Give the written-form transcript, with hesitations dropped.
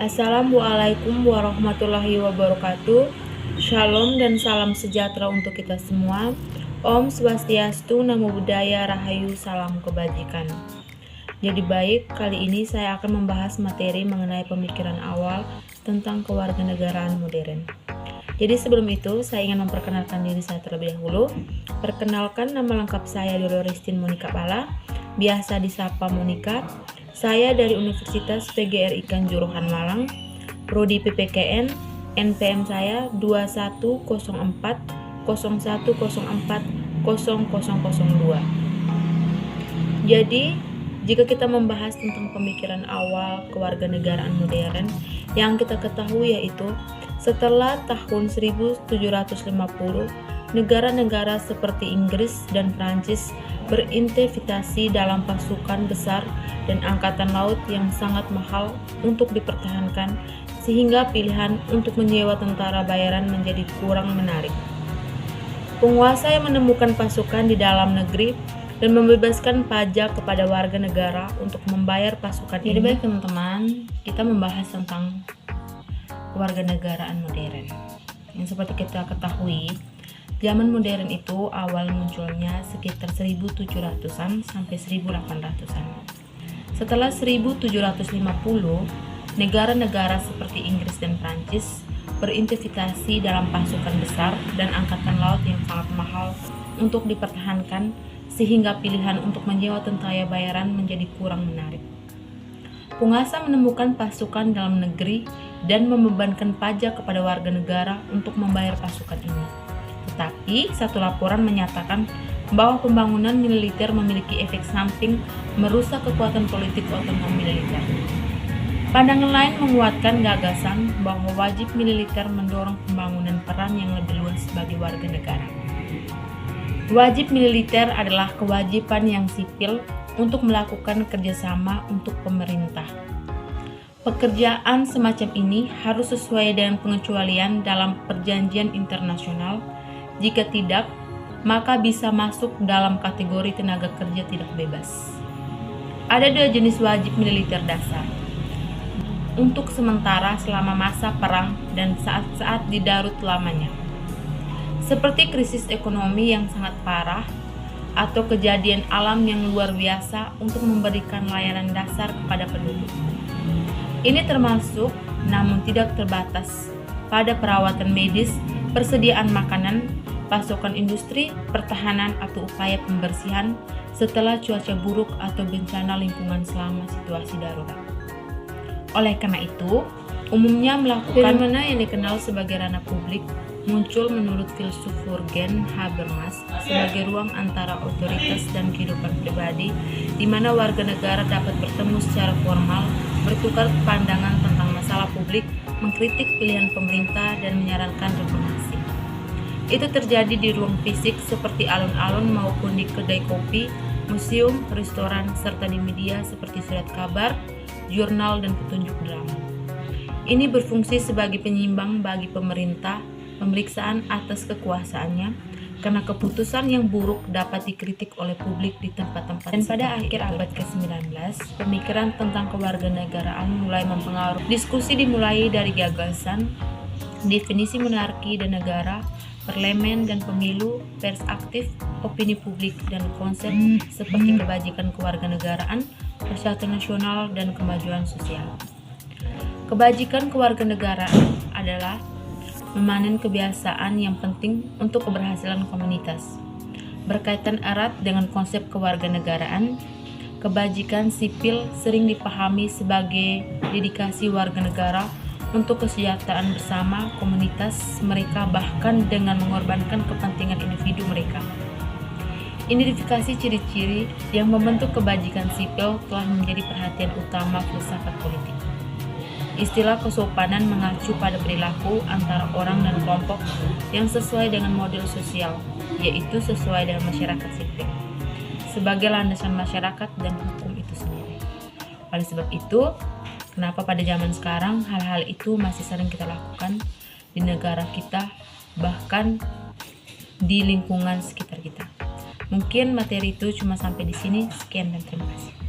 Assalamualaikum warahmatullahi wabarakatuh. Shalom dan salam sejahtera untuk kita semua. Om Swastiastu, Namo Buddhaya, Rahayu, salam kebajikan. Jadi baik, kali ini saya akan membahas materi mengenai pemikiran awal tentang kewarganegaraan modern. Jadi sebelum itu, saya ingin memperkenalkan diri saya terlebih dahulu. Perkenalkan, nama lengkap saya Doloristin Monika Pala, biasa disapa Monika. Saya dari Universitas PGRI Kanjuruhan Malang, Prodi PPKN, NPM saya 210401040002. Jadi, jika kita membahas tentang pemikiran awal kewarganegaraan modern, yang kita ketahui yaitu setelah tahun 1750, negara-negara seperti Inggris dan Prancis berinvestasi dalam pasukan besar dan angkatan laut yang sangat mahal untuk dipertahankan, sehingga pilihan untuk menyewa tentara bayaran menjadi kurang menarik. Penguasa yang menemukan pasukan di dalam negeri dan membebaskan pajak kepada warga negara untuk membayar pasukan ini. Jadi baik teman-teman, kita membahas tentang kewarganegaraan modern. Yang seperti kita ketahui, zaman modern itu awal munculnya sekitar 1700-an sampai 1800-an. Setelah 1750, negara-negara seperti Inggris dan Prancis berinvestasi dalam pasukan besar dan angkatan laut yang sangat mahal untuk dipertahankan, sehingga pilihan untuk menyewa tentara bayaran menjadi kurang menarik. Penguasa menemukan pasukan dalam negeri dan membebankan pajak kepada warga negara untuk membayar pasukan ini. Tetapi, satu laporan menyatakan bahwa pembangunan militer memiliki efek samping merusak kekuatan politik otonom militer. Pandangan lain menguatkan gagasan bahwa wajib militer mendorong pembangunan peran yang lebih luas bagi warga negara. Wajib militer adalah kewajiban yang sipil untuk melakukan kerjasama untuk pemerintah. Pekerjaan semacam ini harus sesuai dengan pengecualian dalam perjanjian internasional. Jika tidak, maka bisa masuk dalam kategori tenaga kerja tidak bebas. Ada dua jenis wajib militer dasar. Untuk sementara selama masa perang dan saat-saat di darurat lamanya. Seperti krisis ekonomi yang sangat parah atau kejadian alam yang luar biasa untuk memberikan layanan dasar kepada penduduk. Ini termasuk, namun tidak terbatas, pada perawatan medis, persediaan makanan, pasokan industri, pertahanan atau upaya pembersihan setelah cuaca buruk atau bencana lingkungan selama situasi darurat. Oleh karena itu, umumnya melakukan fenomena yang dikenal sebagai ranah publik muncul menurut filsuf Jürgen Habermas sebagai ruang antara otoritas dan kehidupan pribadi, di mana warga negara dapat bertemu secara formal, bertukar pandangan tentang masalah publik, mengkritik pilihan pemerintah, dan menyarankan reformasi. Itu terjadi di ruang fisik seperti alun-alun maupun di kedai kopi, museum, restoran, serta di media seperti surat kabar, jurnal, dan petunjuk drama. Ini berfungsi sebagai penyimbang bagi pemerintah, pemeriksaan atas kekuasaannya, karena keputusan yang buruk dapat dikritik oleh publik di tempat-tempat. Dan pada akhir abad ke-19, pemikiran tentang kewarganegaraan mulai mempengaruhi. Diskusi dimulai dari gagasan, definisi monarki dan negara, parlemen dan pemilu, pers aktif, opini publik, dan konsep seperti kebajikan kewarganegaraan, persatuan nasional, dan kemajuan sosial. Kebajikan kewarganegaraan adalah memanen kebiasaan yang penting untuk keberhasilan komunitas. Berkaitan erat dengan konsep kewarganegaraan, kebajikan sipil sering dipahami sebagai dedikasi warga negara untuk kesejahteraan bersama komunitas mereka, bahkan dengan mengorbankan kepentingan individu mereka. Identifikasi ciri-ciri yang membentuk kebajikan sipil telah menjadi perhatian utama filsafat politik. Istilah kesopanan mengacu pada perilaku antara orang dan kelompok yang sesuai dengan model sosial, yaitu sesuai dengan masyarakat sipil, sebagai landasan masyarakat dan hukum itu sendiri. Oleh sebab itu, kenapa pada zaman sekarang hal-hal itu masih sering kita lakukan di negara kita, bahkan di lingkungan sekitar kita. Mungkin materi itu cuma sampai di sini. Sekian dan terima kasih.